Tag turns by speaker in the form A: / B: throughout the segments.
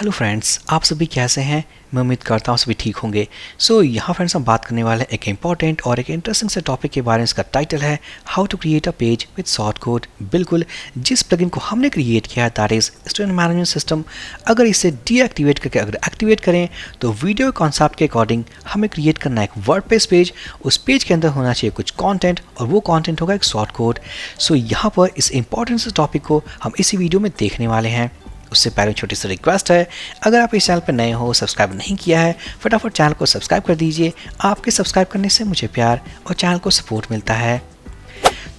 A: Hello friends, आप सभी कैसे हैं। मैं उम्मीद करता हूँ सभी ठीक होंगे। यहाँ फ्रेंड्स हम बात करने वाले हैं एक इम्पॉर्टेंट और एक इंटरेस्टिंग से टॉपिक के बारे में। इसका टाइटल है how to create a page with short code. बिल्कुल जिस प्लगइन को हमने क्रिएट किया है that is student management system, अगर इसे डीएक्टिवेट करके अगर एक्टिवेट करें तो वीडियो कॉन्सेप्ट के अकॉर्डिंग हमें क्रिएट करना है एक वर्डप्रेस पेज। उस पेज के अंदर होना चाहिए कुछ कॉन्टेंट और वो कॉन्टेंट होगा एक शॉर्ट कोड। यहाँ पर इस इंपॉर्टेंट से टॉपिक को हम इसी वीडियो में देखने वाले हैं। उससे पहले छोटी सी रिक्वेस्ट है, अगर आप इस चैनल पर नए हो, सब्सक्राइब नहीं किया है, फटाफट चैनल को सब्सक्राइब कर दीजिए। आपके सब्सक्राइब करने से मुझे प्यार और चैनल को सपोर्ट मिलता है।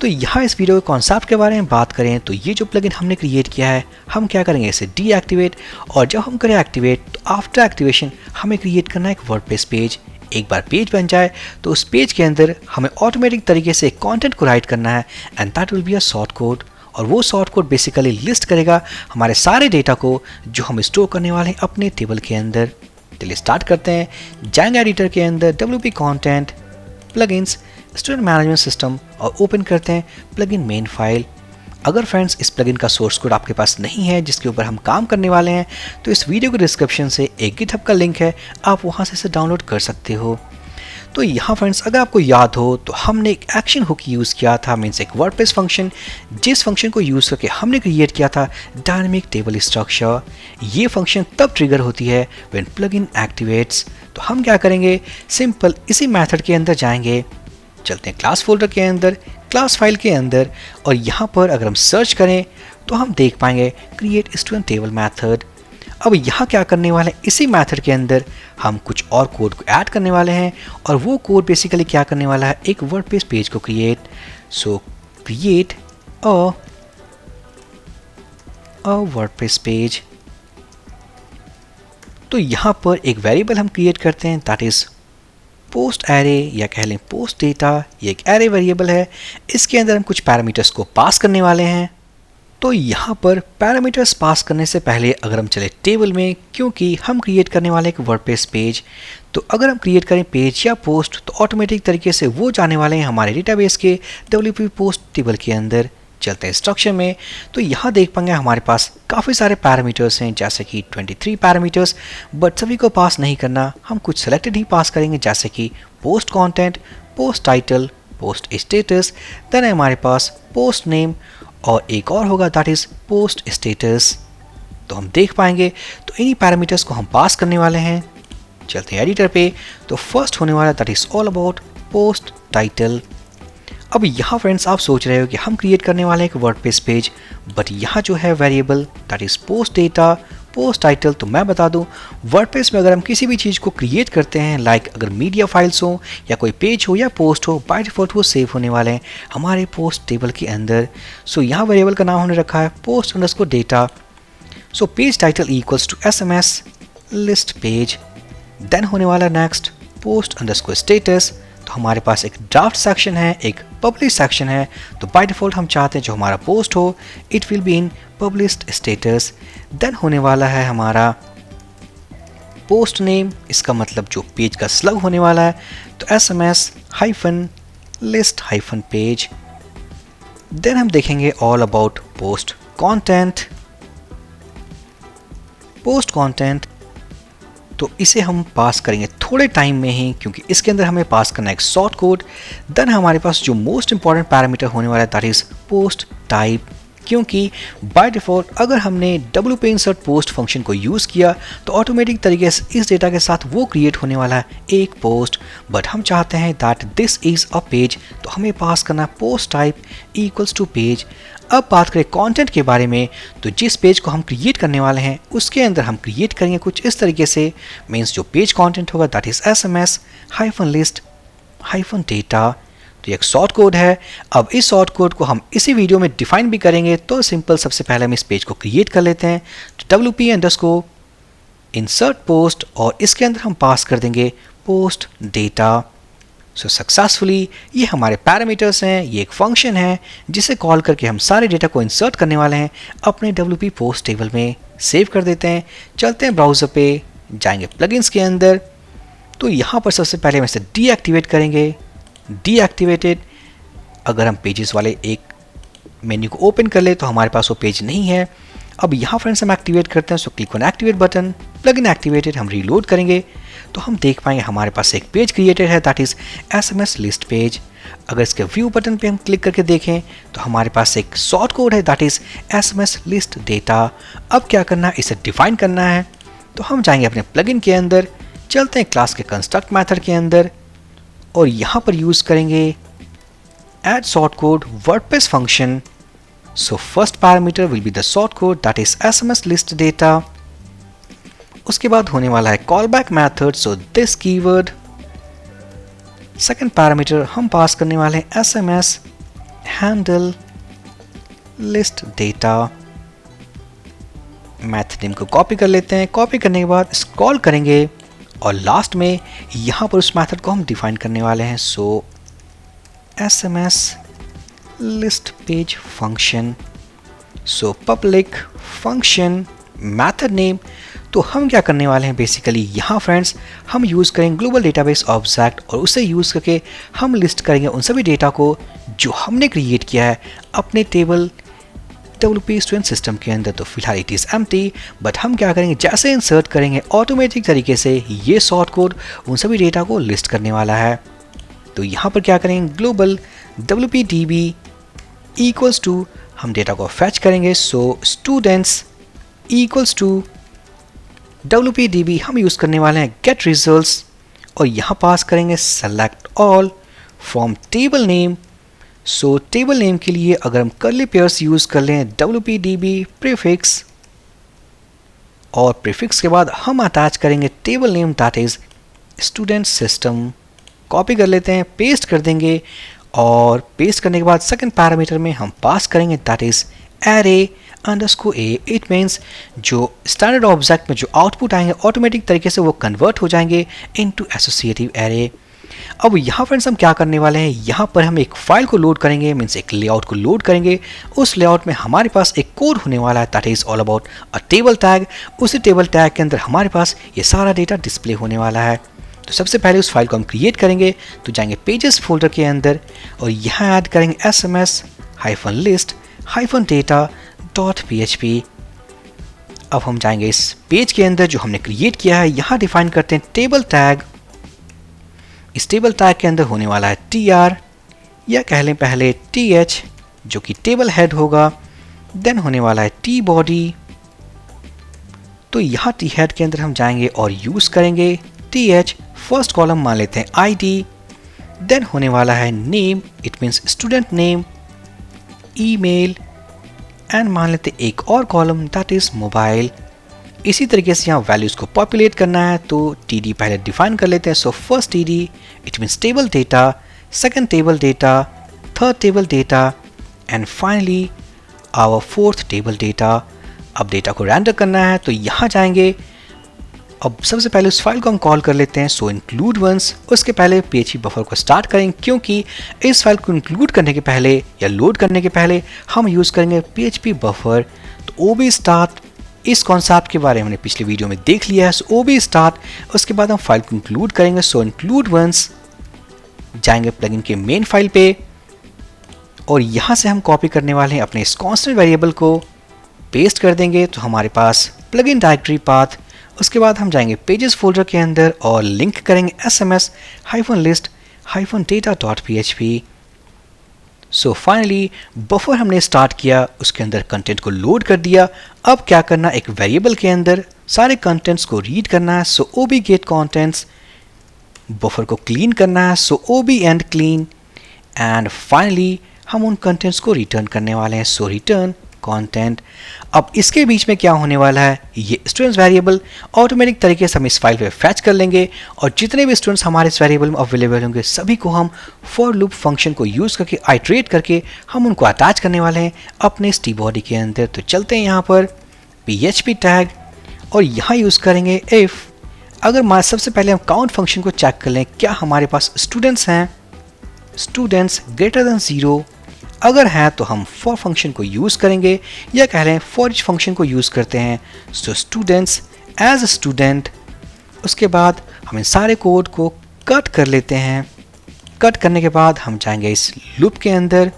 A: तो यहाँ इस वीडियो के कॉन्सेप्ट के बारे में बात करें तो ये जो प्लगइन हमने क्रिएट किया है, हम क्या करेंगे इसे डीएक्टिवेट, और जब हम करें एक्टिवेट तो आफ्टर एक्टिवेशन हमें क्रिएट करना है एक वर्डप्रेस पेज। एक बार पेज बन जाए तो उस पेज के अंदर हमें ऑटोमेटिक तरीके से कंटेंट को राइट करना है and that will be a short code. और वो शॉर्ट कोड बेसिकली लिस्ट करेगा हमारे सारे डेटा को जो हम स्टोर करने वाले हैं अपने टेबल के अंदर। चलिए स्टार्ट करते हैं। जाएंगे एडिटर के अंदर WP content plugins student management system और ओपन करते हैं प्लगइन मेन फाइल। अगर फ्रेंड्स इस प्लगइन का सोर्स कोड आपके पास नहीं है जिसके ऊपर हम काम करने वाले हैं तो इस वीडियो के डिस्क्रिप्शन से एक गिटहब का लिंक है, आप वहाँ से इसे डाउनलोड कर सकते हो। तो यहाँ फ्रेंड्स अगर आपको याद हो तो हमने एक एक्शन हुक यूज़ किया था, मीन्स एक वर्डप्रेस फंक्शन, जिस फंक्शन को यूज़ करके हमने क्रिएट किया था डायनामिक टेबल स्ट्रक्चर। ये फंक्शन तब ट्रिगर होती है व्हेन प्लगइन एक्टिवेट्स। तो हम क्या करेंगे, सिंपल इसी मेथड के अंदर जाएंगे, चलते हैं क्लास फोल्डर के अंदर, क्लास फाइल के अंदर, और यहाँ पर अगर हम सर्च करें तो हम देख पाएंगे क्रिएट स्टूडेंट टेबल मैथड। अब यहाँ क्या करने वाले हैं, इसी मेथड के अंदर हम कुछ और कोड को ऐड करने वाले हैं और वो कोड बेसिकली क्या करने वाला है, एक वर्डप्रेस पेज को create. So create a WordPress page. तो यहाँ पर एक वेरिएबल हम क्रिएट करते हैं दैट इज पोस्ट एरे, या कह लें पोस्ट डेटा। ये एक एरे वेरिएबल है, इसके अंदर हम कुछ पैरामीटर्स को पास करने वाले हैं। तो यहाँ पर पैरामीटर्स पास करने से पहले अगर हम चले टेबल में, क्योंकि हम क्रिएट करने वाले एक वर्डप्रेस पेज, तो अगर हम क्रिएट करें पेज या पोस्ट तो ऑटोमेटिक तरीके से वो जाने वाले हैं हमारे डेटाबेस के WP पोस्ट टेबल के अंदर। चलते हैं स्ट्रक्चर में, तो यहाँ देख पाएंगे हमारे पास काफ़ी सारे पैरामीटर्स हैं, जैसे कि 23 पैरामीटर्स, बट सभी को पास नहीं करना, हम कुछ सेलेक्टेड ही पास करेंगे, जैसे कि post content, post title, post status, then है हमारे पास पोस्ट नेम, और एक और होगा दैट इज पोस्ट स्टेटस। तो हम देख पाएंगे तो इन्हीं पैरामीटर्स को हम पास करने वाले हैं। चलते हैं एडिटर पे, तो फर्स्ट होने वाला that is all about post title. अब यहाँ फ्रेंड्स आप सोच रहे हो कि हम क्रिएट करने वाले हैं एक वर्डप्रेस पेज, बट यहाँ जो है variable that is post data post title. तो मैं बता दूं, वर्डप्रेस में अगर हम किसी भी चीज़ को क्रिएट करते हैं, लाइक अगर मीडिया फाइल्स हो या कोई पेज हो या पोस्ट हो, बाय डिफॉल्ट वो सेव होने वाले हैं हमारे पोस्ट टेबल के अंदर। सो यहाँ वेरिएबल का नाम हमने रखा है post underscore data. So page title equals to SMS list page. Then होने वाला नेक्स्ट पोस्ट अंडरस्कोर स्टेटस। तो हमारे पास एक ड्राफ्ट सेक्शन है, एक पब्लिश सेक्शन है, तो बाय डिफॉल्ट हम चाहते हैं जो हमारा पोस्ट हो it will be in published status. Then होने वाला है हमारा पोस्ट नेम, इसका मतलब जो पेज का स्लग होने वाला है, तो SMS लिस्ट पेज। देन हम देखेंगे all about post content. Post content तो इसे हम पास करेंगे थोड़े टाइम में ही, क्योंकि इसके अंदर हमें पास करना है एक शॉर्ट कोड। देन हमारे पास जो मोस्ट इंपॉर्टेंट पैरामीटर होने वाला है दैट इज पोस्ट टाइप, क्योंकि बाय डिफॉल्ट अगर हमने WP इंसर्ट पोस्ट फंक्शन को यूज़ किया तो ऑटोमेटिक तरीके से इस डेटा के साथ वो क्रिएट होने वाला है एक पोस्ट, बट हम चाहते हैं that this is a page, तो हमें पास करना है post type equals to page. अब बात करें कंटेंट के बारे में, तो जिस पेज को हम क्रिएट करने वाले हैं उसके अंदर हम क्रिएट करेंगे कुछ इस तरीके से, मीन्स जो पेज कंटेंट होगा that is SMS list data. तो एक शॉर्ट कोड है। अब इस शॉर्ट कोड को हम इसी वीडियो में डिफाइन भी करेंगे। तो सिंपल सबसे पहले हम इस पेज को क्रिएट कर लेते हैं, तो WP अंडरस्कोर इंसर्ट पोस्ट, और इसके अंदर हम पास कर देंगे पोस्ट डेटा। सो सक्सेसफुली ये हमारे पैरामीटर्स हैं, ये एक फंक्शन है जिसे कॉल करके हम सारे डेटा को इंसर्ट करने वाले हैं अपने WP पोस्ट टेबल में। सेव कर देते हैं, चलते हैं ब्राउज़र पे, जाएंगे प्लगइन्स के अंदर, तो यहाँ पर सबसे पहले हम इसे डीएक्टिवेट करेंगे। डीएक्टिवेटेड, अगर हम पेजेस वाले एक मेन्यू को ओपन कर ले तो हमारे पास वो पेज नहीं है। अब यहाँ फ्रेंड्स हम एक्टिवेट करते हैं, so click on activate button, plugin activated. हम रीलोड करेंगे तो हम देख पाएंगे हमारे पास एक पेज क्रिएटेड है, that is SMS list page. अगर इसके व्यू बटन पे हम क्लिक करके देखें तो हमारे पास एक शॉर्ट कोड है, that is SMS list data. अब क्या करना है, इसे डिफाइन करना है। तो हम जाएंगे अपने प्लगइन के अंदर, चलते हैं क्लास के कंस्ट्रक्ट मेथड के अंदर और यहाँ पर यूज करेंगे add short code WordPress function. So first parameter will be the short code, that is SMS list data. उसके बाद होने वाला है callback method, so this keyword. Second parameter हम पास करने वाले हैं SMS handle list data. Method name को कॉपी कर लेते हैं, कॉपी करने के बाद स्क्रॉल करेंगे और लास्ट में यहाँ पर उस मेथड को हम डिफाइन करने वाले हैं, सो SMS list page function. So public function method name. तो हम क्या करने वाले हैं बेसिकली, यहाँ फ्रेंड्स हम यूज़ करेंगे ग्लोबल डेटाबेस ऑब्जेक्ट और उसे यूज़ करके हम लिस्ट करेंगे उन सभी डेटा को जो हमने क्रिएट किया है अपने टेबल WP स्टूडेंट सिस्टम के अंदर। तो फिलहाल इट इज़ एम्प्टी, बट हम क्या करेंगे, जैसे इंसर्ट करेंगे ऑटोमेटिक तरीके से ये शॉर्ट कोड उन सभी डेटा को लिस्ट करने वाला है। तो यहाँ पर क्या करेंगे, ग्लोबल WPDB इक्वल्स टू, हम डेटा को फैच करेंगे, so students equals to WPDB। हम यूज़ करने वाले हैं गेट रिजल्ट्स और यहाँ पास करेंगे select all from table name. So table name के लिए अगर हम कर्ली पेयर्स यूज़ कर लें WPDB प्रीफिक्स और प्रीफिक्स के बाद हम अटैच करेंगे table name, that is student system. Copy कर लेते हैं, पेस्ट कर देंगे और पेस्ट करने के बाद सेकंड पैरामीटर में हम पास करेंगे, that is array underscore A. It means जो स्टैंडर्ड ऑब्जेक्ट में जो आउटपुट आएंगे ऑटोमेटिक तरीके से वो कन्वर्ट हो जाएंगे इनटू एसोसिएटिव एरे। अब यहाँ फ्रेंड्स हम क्या करने वाले हैं, यहाँ पर हम एक फाइल को लोड करेंगे, मीन्स एक लेआउट को लोड करेंगे। उस लेआउट में हमारे पास एक कोड होने वाला है, that is all about a table tag. उसी टेबल टैग के अंदर हमारे पास ये सारा डेटा डिस्प्ले होने वाला है। तो सबसे पहले उस फाइल को हम क्रिएट करेंगे, तो जाएंगे पेजेस फोल्डर के अंदर और यहाँ ऐड करेंगे SMS-list-data.php। अब हम जाएंगे इस पेज के अंदर जो हमने क्रिएट किया है, यहाँ डिफाइन करते हैं टेबल टैग। इस टेबल टैग के अंदर होने वाला है TR या कह लें पहले TH जो कि टेबल हेड होगा, देन होने वाला है T बॉडी। तो यहाँ T हेड के अंदर हम जाएंगे और यूज़ करेंगे TH, फर्स्ट कॉलम मान लेते हैं ID, देन होने वाला है name, it means student name, email and मान लेते हैं एक और कॉलम, दैट इज मोबाइल। इसी तरीके से यहाँ वैल्यूज़ को पॉपुलेट करना है, तो TD पहले डिफाइन कर लेते हैं। So first TD it means table data, second table data, third table data and finally our fourth table data. अब डेटा को रेंडर करना है, तो यहाँ जाएंगे। अब सबसे पहले उस फाइल को हम कॉल कर लेते हैं, सो इंक्लूड वंस। उसके पहले PHP बफर को स्टार्ट करेंगे, क्योंकि इस फाइल को इंक्लूड करने के पहले या लोड करने के पहले हम यूज़ करेंगे PHP बफर। तो OB स्टार्ट, इस कॉन्सेप्ट के बारे में हमने पिछले वीडियो में देख लिया है। सो OB स्टार्ट, उसके बाद हम फाइल को इंक्लूड करेंगे, सो इंक्लूड वंस। जाएंगे प्लगइन के मेन फाइल पे और यहाँ से हम कॉपी करने वाले हैं अपने इस कॉन्स्टेंट वेरिएबल को, पेस्ट कर देंगे तो हमारे पास प्लगइन डायरेक्टरी पाथ। उसके बाद हम जाएंगे पेजेस फोल्डर के अंदर और लिंक करेंगे SMS-list-data.php। सो फाइनली बफर हमने स्टार्ट किया, उसके अंदर कंटेंट को लोड कर दिया। अब क्या करना, एक वेरिएबल के अंदर सारे कंटेंट्स को रीड करना है, सो OB गेट कंटेंट्स। बफर को क्लीन करना है, सो OB and clean and finally हम उन कंटेंट्स को रिटर्न करने वाले हैं, सो रिटर्न कंटेंट। अब इसके बीच में क्या होने वाला है, ये स्टूडेंट्स वेरिएबल ऑटोमेटिक तरीके से हम इस फाइल पे फैच कर लेंगे और जितने भी स्टूडेंट्स हमारे इस वेरिएबल में अवेलेबल होंगे सभी को हम फॉर लूप फंक्शन को यूज़ करके आइट्रेट करके हम उनको अटैच करने वाले हैं अपने इस टी बॉडी के अंदर। तो चलते हैं यहाँ पर PHP टैग और यहाँ यूज़ करेंगे इफ़। अगर सबसे पहले हम काउंट फंक्शन को चेक कर लें, क्या हमारे पास स्टूडेंट्स हैं, स्टूडेंट्स ग्रेटर देन 0 अगर है तो हम फॉर फंक्शन को यूज़ करेंगे या कह रहे हैं फॉर ईच फंक्शन को यूज़ करते हैं। सो स्टूडेंट्स एज स्टूडेंट, उसके बाद हम इन सारे कोड को कट कर लेते हैं। कट करने के बाद हम जाएंगे इस लूप के अंदर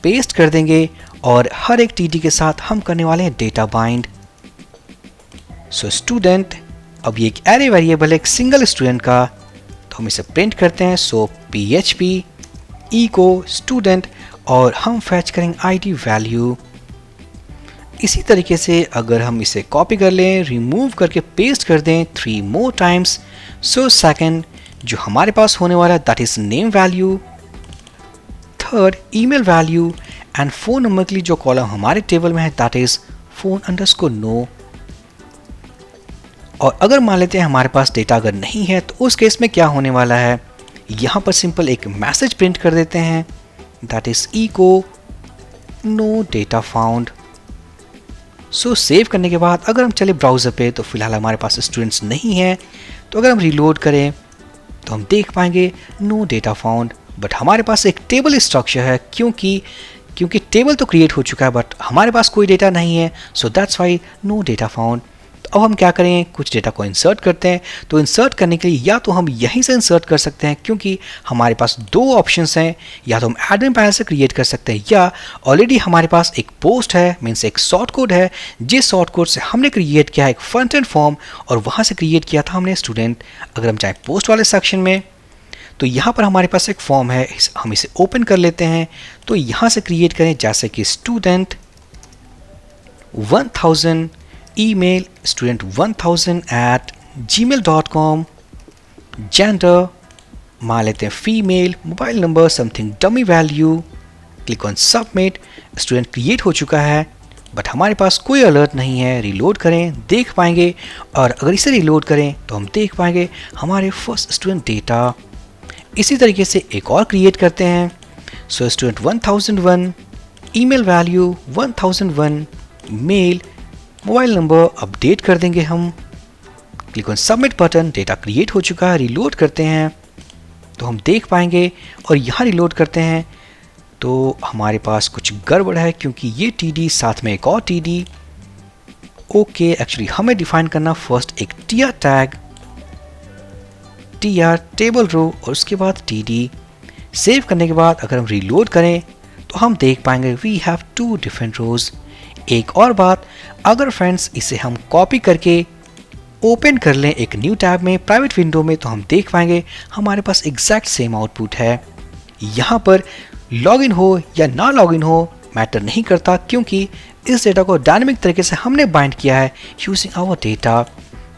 A: पेस्ट कर देंगे और हर एक टीडी के साथ हम करने वाले हैं डेटा बाइंड। सो स्टूडेंट, अब ये एक एरे वेरिएबल है एक सिंगल स्टूडेंट का, तो हम इसे प्रिंट करते हैं। सो php echo student और हम फैच करेंगे आईडी वैल्यू। इसी तरीके से अगर हम इसे कॉपी कर लें, रिमूव करके पेस्ट कर दें 3 मोर टाइम्स, सो सेकंड जो हमारे पास होने वाला है that is name value, third email value and phone number के लिए जो कॉलम हमारे टेबल में है that is phone underscore no. और अगर मान लेते हैं हमारे पास डेटा अगर नहीं है तो उस केस में क्या होने वाला है, यहाँ पर सिंपल एक मैसेज प्रिंट कर देते हैं that is echo no data found. So save करने के बाद अगर हम चले ब्राउज़र पे तो फिलहाल हमारे पास स्टूडेंट्स नहीं है, तो अगर हम रीलोड करें तो हम देख पाएंगे नो डेटा फाउंड। बट हमारे पास एक टेबल स्ट्रक्चर है क्योंकि टेबल तो क्रिएट हो चुका है बट हमारे पास कोई डेटा नहीं है, so that's why no data found. तो अब हम क्या करें, कुछ डेटा को इंसर्ट करते हैं। तो इंसर्ट करने के लिए या तो हम यहीं से इंसर्ट कर सकते हैं क्योंकि हमारे पास 2 ऑप्शंस हैं, या तो हम एडमिन पैनल से क्रिएट कर सकते हैं या ऑलरेडी हमारे पास एक पोस्ट है, मीन्स एक शॉर्ट कोड है, जिस शॉर्ट कोड से हमने क्रिएट किया है एक फ्रंट एंड फॉर्म और वहाँ से क्रिएट किया था हमने स्टूडेंट। अगर हम चाहें पोस्ट वाले सेक्शन में तो यहाँ पर हमारे पास एक फॉर्म है, हम इसे ओपन कर लेते हैं। तो यहाँ से क्रिएट करें जैसे कि स्टूडेंट 1000 ईमेल student1000@gmail.com, जेंडर मान लेते हैं female, mobile number something dummy value, click on submit. Student create हो चुका है बट हमारे पास कोई अलर्ट नहीं है। रीलोड करें, देख पाएंगे, और अगर इसे रीलोड करें तो हम देख पाएंगे हमारे फर्स्ट स्टूडेंट डेटा। इसी तरीके से एक और क्रिएट करते हैं। So student 1001, email value 1001, mail, mobile number update कर देंगे हम। Click on submit button, data create हो चुका है। रीलोड करते हैं तो हम देख पाएंगे, और यहाँ रीलोड करते हैं तो हमारे पास कुछ गड़बड़ है क्योंकि ये टीडी साथ में एक और टीडी। ओके, एक्चुअली हमें डिफाइन करना फर्स्ट एक TR tag, TR table row, और उसके बाद टीडी। सेव करने के बाद अगर हम रीलोड करें तो हम देख पाएंगे वी हैव 2 डिफरेंट रोज। एक और बात, अगर फ्रेंड्स इसे हम कॉपी करके ओपन कर लें एक न्यू टैब में प्राइवेट विंडो में तो हम देख पाएंगे हमारे पास एग्जैक्ट सेम आउटपुट है। यहाँ पर लॉगिन हो या ना लॉगिन हो मैटर नहीं करता क्योंकि इस डेटा को डायनेमिक तरीके से हमने बाइंड किया है यूजिंग आवर डेटा।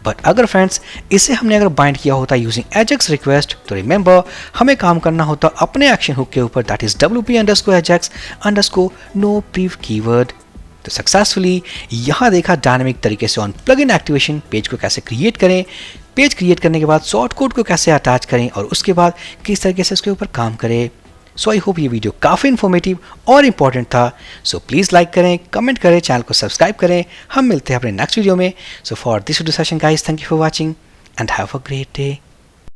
A: बट अगर फ्रेंड्स इसे हमने अगर बाइंड किया होता यूजिंग एजेक्स रिक्वेस्ट तो रिमेंबर हमें काम करना होता अपने एक्शन हुक के ऊपर that is wp_ajax_no prev keyword. तो सक्सेसफुली यहाँ देखा डायनेमिक तरीके से ऑन प्लगइन एक्टिवेशन पेज को कैसे क्रिएट करें, पेज क्रिएट करने के बाद शॉर्ट कोड को कैसे अटैच करें और उसके बाद किस तरीके से उसके ऊपर काम करें। सो आई होप ये वीडियो काफ़ी इन्फॉर्मेटिव और इम्पॉर्टेंट था। सो प्लीज़ लाइक करें, कमेंट करें, चैनल को सब्सक्राइब करें। हम मिलते हैं अपने नेक्स्ट वीडियो में। So for this video session guys, thank you for watching and have a great day.